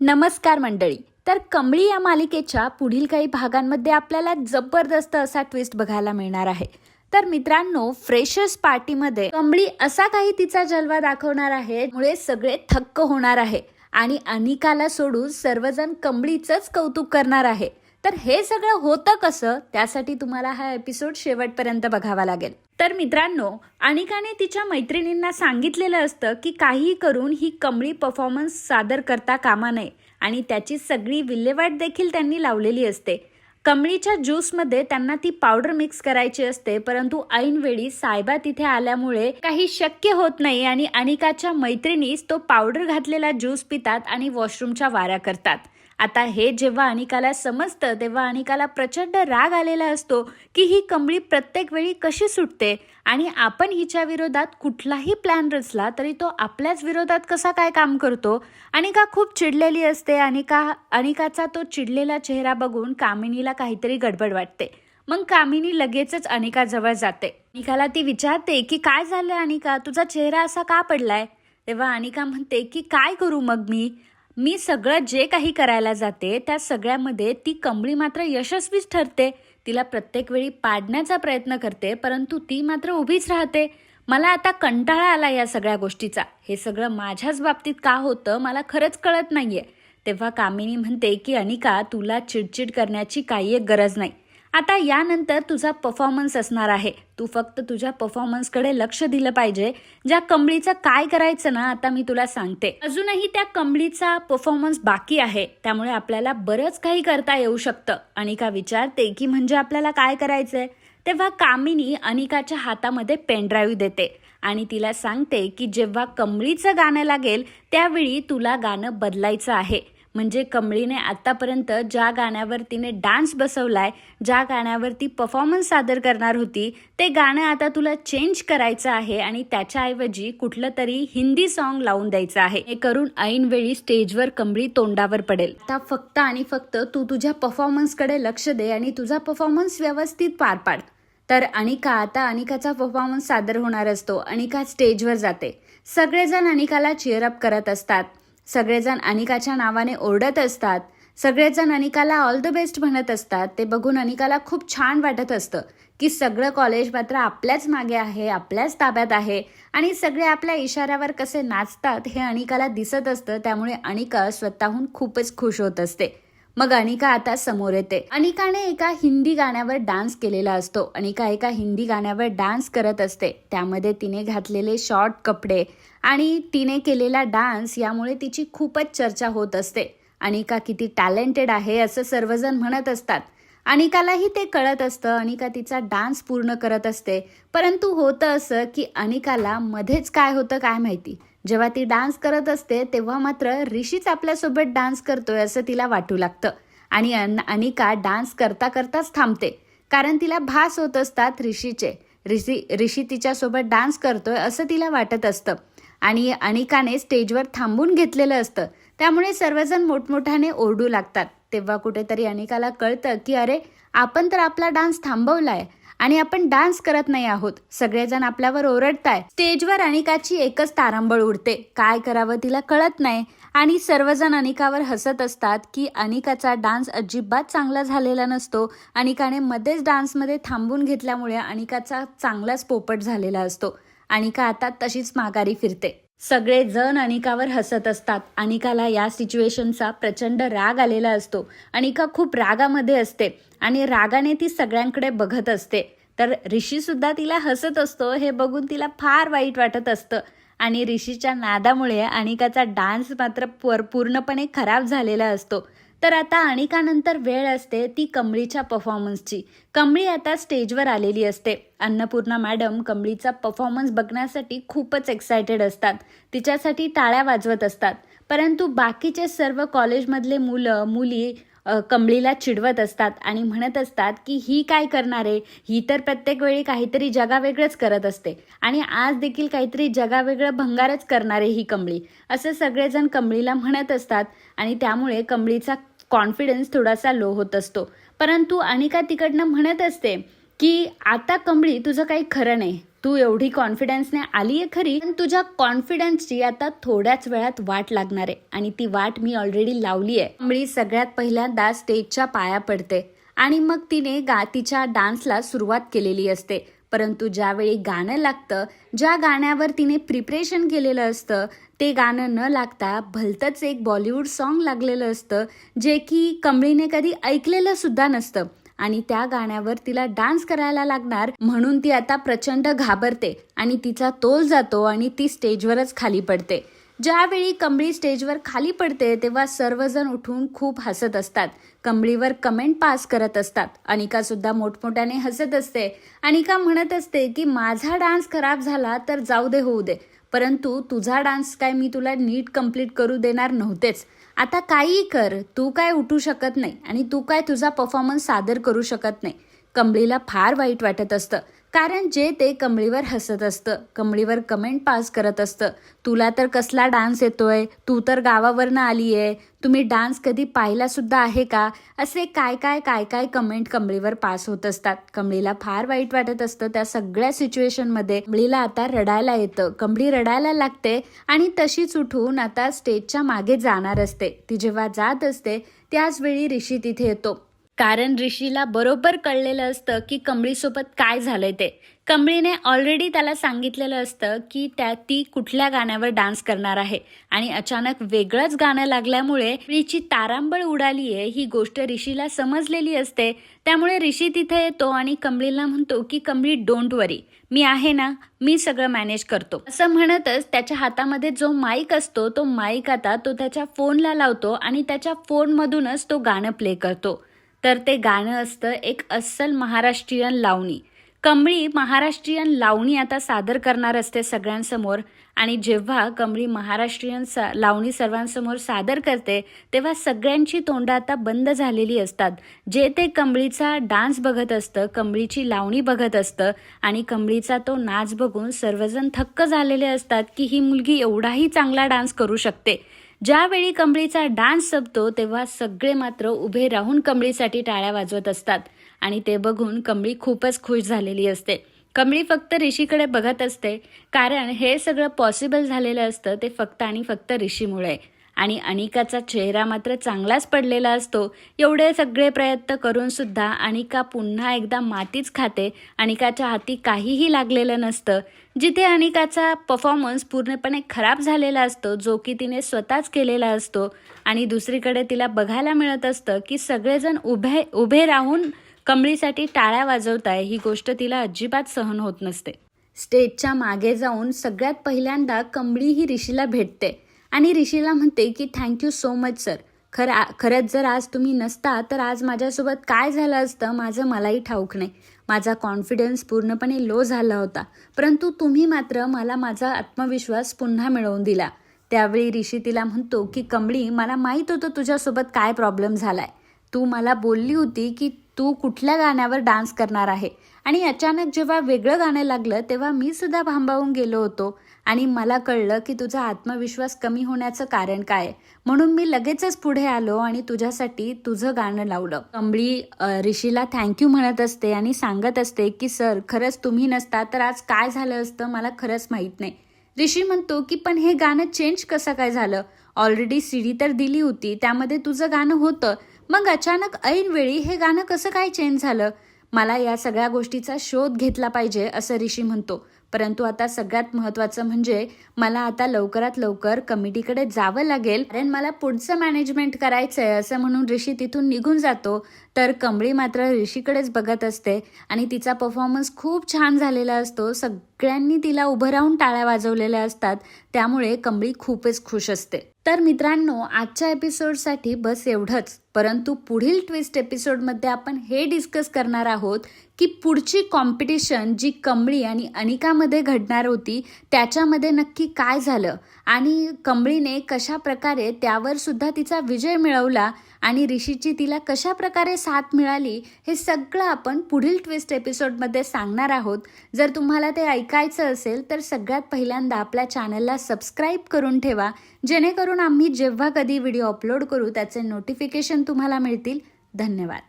नमस्कार मंडळी. तर कमळी या मालिकेच्या पुढील काही भागांमध्ये आपल्याला जबरदस्त असा ट्विस्ट बघायला मिळणार आहे. तर मित्रांनो, फ्रेशर्स पार्टीमध्ये कमळी असा काही तिचा जलवा दाखवणार आहे मुळे सगळे थक्क होणार आहे आणि अनिकाला सोडून सर्वजण कमळीचंच कौतुक करणार आहे. तर हे सगळं होतं कसं, त्यासाठी तुम्हाला हा एपिसोड शेवटपर्यंत बघावा लागेल. तर मित्रांनो, अनिकाने तिच्या मैत्रिणींना सांगितलेलं असतं की काहीही करून ही कमळी परफॉर्मन्स सादर करता कामा नये आणि त्याची सगळी विल्हेवाट देखील त्यांनी लावलेली असते. कमळीच्या ज्यूसमध्ये त्यांना ती पावडर मिक्स करायची असते, परंतु ऐनवेळी सायबा तिथे आल्यामुळे काही शक्य होत नाही आणि अनिकाच्या मैत्रिणीच तो पावडर घातलेला ज्यूस पितात आणि वॉशरूमच्या वाऱ्या करतात. आता हे जेव्हा अनिकाला समजतं तेव्हा अनिकाला प्रचंड राग आलेला असतो की ही कमळी प्रत्येक वेळी कशी सुटते आणि आपण हिच्या विरोधात कुठलाही प्लॅन रचला तरी तो आपल्याच विरोधात कसा काय काम करतो. अनिका खूप चिडलेली असते. अनिकाचा तो चिडलेला चेहरा बघून कामिनीला काहीतरी गडबड वाटते. मग कामिनी लगेचच अनिकाजवळ जाते. अनिकाला ती विचारते की काय झालं अनिका, तुझा चेहरा असा का पडलाय. तेव्हा अनिका म्हणते की काय करू मग मी सगळं जे काही करायला जाते त्या सगळ्यामध्ये ती कमळी मात्र यशस्वीच ठरते. तिला प्रत्येक वेळी पाडण्याचा प्रयत्न करते, परंतु ती मात्र उभीच राहते. मला आता कंटाळा आला या सगळ्या गोष्टीचा. हे सगळं माझ्याच बाबतीत का होतं मला खरंच कळत नाहीये. तेव्हा कामिनी म्हणते की अनिका, तुला चिडचिड करण्याची काही एक गरज नाही. आता यानंतर तुझा परफॉर्मन्स असणार आहे. तू फक्त तुझ्या परफॉर्मन्सकडे लक्ष दिलं पाहिजे. ज्या कमळीचं काय करायचं ना, आता मी तुला सांगते. अजूनही त्या कमळीचा परफॉर्मन्स बाकी आहे, त्यामुळे आपल्याला बरंच काही करता येऊ शकतं. अनिका विचारते की म्हणजे आपल्याला काय करायचंय. तेव्हा कामिनी अनिकाच्या हातामध्ये पेनड्राईव्ह देते आणि तिला सांगते की जेव्हा कमळीचं गाणं लागेल त्यावेळी तुला गाणं बदलायचं आहे. म्हणजे कमळीने आतापर्यंत ज्या गाण्यावर तिने डान्स बसवलाय, ज्या गाण्यावर ती परफॉर्मन्स सादर करणार होती, ते गाणं आता तुला चेंज करायचं आहे आणि त्याच्याऐवजी कुठलं तरी हिंदी सॉन्ग लावून द्यायचं आहे. हे करून ऐनवेळी स्टेजवर कमळी तोंडावर पडेल. आता फक्त आणि फक्त तू तुझ्या परफॉर्मन्सकडे लक्ष दे आणि तुझा परफॉर्मन्स व्यवस्थित पार पाड. तर अनिकाचा परफॉर्मन्स सादर होणार असतो. अनिका स्टेजवर जाते. सगळेजण अनिकाला चीअरअप करत असतात. सगळेजण अनिकाच्या नावाने ओरडत असतात. सगळेजण अनिकाला ऑल द बेस्ट म्हणत असतात. ते बघून अनिकाला खूप छान वाटत असतं की सगळं कॉलेज मात्र आपल्याच मागे आहे, आपल्याच ताब्यात आहे आणि सगळे आपल्या इशाऱ्यावर कसे नाचतात हे अनिकाला दिसत असतं. त्यामुळे अनिका स्वतःहून खूपच खुश होत असते. मग अनिका आता समोर येते. अनिकाने एका हिंदी गाण्यावर डान्स केलेला असतो. अनिका एका हिंदी गाण्यावर डान्स करत असते. त्यामध्ये तिने घातलेले शॉर्ट कपडे आणि तिने केलेला डान्स यामुळे तिची खूपच चर्चा होत असते. अनिका किती टॅलेंटेड आहे असं सर्वजण म्हणत असतात. अनिकालाही ते कळत असतं. अनिका तिचा डान्स पूर्ण करत असते, परंतु होतं असं की अनिकाला मध्येच काय होतं काय माहिती. जेव्हा ती डान्स करत असते तेव्हा मात्र ऋषीच आपल्यासोबत डान्स करतोय असं तिला वाटू लागतं आणि अनिका डान्स करता करताच थांबते, कारण तिला भास होत असतात ऋषी तिच्यासोबत डान्स करतोय असं तिला वाटत असतं आणि अनिकाने स्टेजवर थांबून घेतलेलं असतं. त्यामुळे सर्वजण मोठमोठ्याने ओरडू लागतात. तेव्हा कुठेतरी अनिकाला कळतं की अरे, आपण तर आपला डान्स थांबवलाय आणि आपण डान्स करत नाही आहोत. सगळेजण आपल्यावर ओरडताय. स्टेजवर अनिकाची एकच तारंबळ उडते. काय करावं तिला कळत नाही आणि सर्वजण अनिकावर हसत असतात की अनिकाचा डान्स अजिबात चांगला झालेला नसतो. अनिकाने मध्येच डान्समध्ये थांबून घेतल्यामुळे अनिकाचा चांगलाच पोपट झालेला असतो. अनिका आता तशीच माघारी फिरते. सगळे जण अनिकावर हसत असतात. अनिकाला या सिच्युएशनचा प्रचंड राग आलेला असतो. अनिका खूप रागामध्ये असते आणि रागाने ती सगळ्यांकडे बघत असते. तर ऋषी सुद्धा तिला हसत असतो. हे बघून तिला फार वाईट वाटत असतं आणि ऋषीच्या नादामुळे अनिकाचा डान्स मात्र पूर्णपणे खराब झालेला असतो. तर आता अनिकानंतर वेळ असते ती कमळीच्या परफॉर्मन्सची. कमळी आता स्टेजवर आलेली असते. अन्नपूर्णा मॅडम कमळीचा परफॉर्मन्स बघण्यासाठी खूपच एक्सायटेड असतात. तिच्यासाठी टाळ्या वाजवत असतात. परंतु बाकीचे सर्व कॉलेजमधले मुली कमळीला चिडवत असतात आणि म्हणत असतात की ही काय करणार आहे, ही तर प्रत्येक वेळी काहीतरी जगावेगळंच करत असते आणि आज देखील काहीतरी जगावेगळं भंगारच करणार आहे ही कमळी, असं सगळेजण कमळीला म्हणत असतात आणि त्यामुळे कमळीचा कॉन्फिडन्स थोडासा लो होत असतो. परंतु अनिका तिकडनं म्हणत असते की आता कमळी, तुझं काही खरं नाही. तू एवढी कॉन्फिडन्सने आली आहे खरी, पण तुझ्या कॉन्फिडन्सची आता थोड्याच वेळात वाट लागणार आहे आणि ती वाट मी ऑलरेडी लावली आहे. कमळी सगळ्यात पहिल्यांदा स्टेजच्या पाया पडते आणि मग तिने तिच्या डान्सला सुरुवात केलेली असते. परंतु ज्यावेळी गाणं लागतं, ज्या गाण्यावर तिने प्रिपरेशन केलेलं असतं, ते गाणं न लागता भलतंच एक बॉलिवूड सॉन्ग लागलेलं असतं, जे की कमळीने कधी ऐकलेलं सुद्धा नसतं आणि त्या गाण्यावर तिला डान्स करायला लागणार म्हणून ती आता प्रचंड घाबरते आणि तिचा तोल जातो आणि ती स्टेजवरच खाली पडते. ज्यावेळी कमळी स्टेजवर खाली पडते तेव्हा सर्वजण उठून खूप हसत असतात, कमळीवर कमेंट पास करत असतात. अनिका सुद्धा मोठमोठ्याने हसत असते. अनिका म्हणत असते की माझा डान्स खराब झाला तर जाऊ दे, होऊ दे, परंतु तुझा डान्स काय मी तुला नीट कंप्लीट करू देणार नव्हतेच. आता काहीही कर, तू काय उठू शकत नाही आणि तू काय तुझा परफॉर्मन्स सादर करू शकत नाही. कमळीला फार वाईट वाटत असतं, कारण जे ते कमळीवर हसत असतं, कमळीवर कमेंट पास करत असतं. तुला तर कसला डान्स येतोय, तू तर गावावरनं आली आहे, तुम्ही डान्स कधी पाहिला सुद्धा आहे का, असे काय काय कमेंट कमळीवर पास होत असतात. कमळीला फार वाईट वाटत असतं त्या सगळ्या सिच्युएशनमध्ये. कमळीला आता रडायला येतं, कमळी रडायला लागते आणि तशीच उठून आता स्टेजच्या मागे जाणार असते. ती जेव्हा जात असते त्याच वेळी ऋषी तिथे येतो, कारण ऋषीला बरोबर कळलेलं असतं की कमळीसोबत काय झालंय ते. कमळीने ऑलरेडी त्याला सांगितलेलं असतं की ती कुठल्या गाण्यावर डान्स करणार आहे आणि अचानक वेगळंच गाणं लागल्यामुळे ऋषीची तारांबळ उडाली आहे ही गोष्ट ऋषीला समजलेली असते. त्यामुळे ऋषी तिथे येतो आणि कमळीला म्हणतो की कमळी डोंट वरी, मी आहे ना, मी सगळं मॅनेज करतो. असं म्हणतच त्याच्या हातामध्ये जो माईक असतो तो माईक आता तो त्याच्या फोनला लावतो आणि त्याच्या फोनमधूनच तो गाणं प्ले करतो. तर ते गाणं असतं एक अस्सल महाराष्ट्रीयन लावणी. कमळी महाराष्ट्रीयन लावणी आता सादर करणार असते सगळ्यांसमोर आणि जेव्हा कमळी महाराष्ट्रीयन लावणी सर्वांसमोर सादर करते तेव्हा सगळ्यांची तोंडं आता बंद झालेली असतात. जे ते कमळीचा डान्स बघत असतं, कमळीची लावणी बघत असतं आणि कमळीचा तो नाच बघून सर्वजण थक्क झालेले असतात की ही मुलगी एवढाही चांगला डान्स करू शकते. ज्यावेळी कमळीचा डान्स संपतो तेव्हा सगळे मात्र उभे राहून कमळीसाठी टाळ्या वाजवत असतात आणि ते बघून कमळी खूपच खुश झालेली असते. कमळी फक्त ऋषीकडे बघत असते, कारण हे सगळं पॉसिबल झालेलं असतं ते फक्त आणि फक्त ऋषीमुळे. आणि अनिकाचा चेहरा मात्र चांगलाच पडलेला असतो. एवढे सगळे प्रयत्न करून सुद्धा अनिका पुन्हा एकदा मातीच खाते. अनिकाच्या हाती काहीही लागलेलं नसतं. जिथे अनिकाचा परफॉर्मन्स पूर्णपणे खराब झालेला असतो, जो की तिने स्वतःच केलेला असतो, आणि दुसरीकडे तिला बघायला मिळत असतं की सगळेजण उभे राहून कमळीसाठी टाळ्या वाजवत आहे, ही गोष्ट तिला अजिबात सहन होत नसते. स्टेजच्या मागे जाऊन सगळ्यात पहिल्यांदा कमळी ही ऋषीला भेटते आणि ऋषीला म्हणते की थँक्यू सो मच सर. खरंच जर आज तुम्ही नसता तर आज माझ्यासोबत काय झालं असतं माझं मलाही ठाऊक नाही. माझा कॉन्फिडन्स पूर्णपणे लो झाला होता, परंतु तुम्ही मात्र मला माझा आत्मविश्वास पुन्हा मिळवून दिला. त्यावेळी ऋषी तिला म्हणतो की कमळी, मला माहीत होतं तुझ्यासोबत काय प्रॉब्लेम झालाय. तू मला बोलली होती की तू कुठल्या गाण्यावर डान्स करणार आहे आणि अचानक जेव्हा वेगळं गाणं लागलं तेव्हा मी सुद्धा भांबावून गेलो होतो आणि मला कळलं की तुझा आत्मविश्वास कमी होण्याचं कारण काय, म्हणून मी लगेचच पुढे आलो आणि तुझ्यासाठी तुझं गाणं लावलं. कमळी ऋषीला थँक्यू म्हणत असते आणि सांगत असते की सर, खरंच तुम्ही नसता तर आज काय झालं असतं मला खरंच माहीत नाही. ऋषी म्हणतो की पण हे गाणं चेंज कसं काय झालं, ऑलरेडी CD तर दिली होती, त्यामध्ये तुझं गाणं होतं, मग अचानक ऐनवेळी हे गाणं कसं काय चेंज झालं. मला या सगळ्या गोष्टीचा शोध घेतला पाहिजे असं ऋषी म्हणतो. परंतु आता सगळ्यात महत्त्वाचं म्हणजे मला आता लवकरात लवकर कमिटीकडे जावं लागेल, कारण मला पुढचं मॅनेजमेंट करायचं आहे असं म्हणून ऋषी तिथून निघून जातो. तर कमळी मात्र ऋषीकडेच बघत असते आणि तिचा परफॉर्मन्स खूप छान झालेला असतो. सगळ्यांनी तिला उभं राहून टाळ्या वाजवलेल्या असतात, त्यामुळे कमळी खूपच खुश असते. तर मित्रांनो, आजच्या एपिसोडसाठी बस एवढंच. परंतु पुढील ट्विस्ट एपिसोडमध्ये आपण हे डिस्कस करणार आहोत की पुढची कॉम्पिटिशन जी कमळी आणि अनिकामध्ये घडणार होती त्याच्यामध्ये नक्की काय झालं आणि कमळीने कशा प्रकारे त्यावर सुद्धा तिचा विजय मिळवला आणि ऋषीची तिला कशा प्रकारे साथ मिळाली, हे सगळं आपण पुढील ट्विस्ट एपिसोडमध्ये सांगणार आहोत. जर तुम्हाला ते ऐकायचं असेल तर सगळ्यात पहिल्यांदा आपल्या चॅनलला सबस्क्राईब करून ठेवा, जेणेकरून आम्ही जेव्हा कधी व्हिडिओ अपलोड करू त्याचे नोटिफिकेशन तुम्हाला मिळतील. धन्यवाद.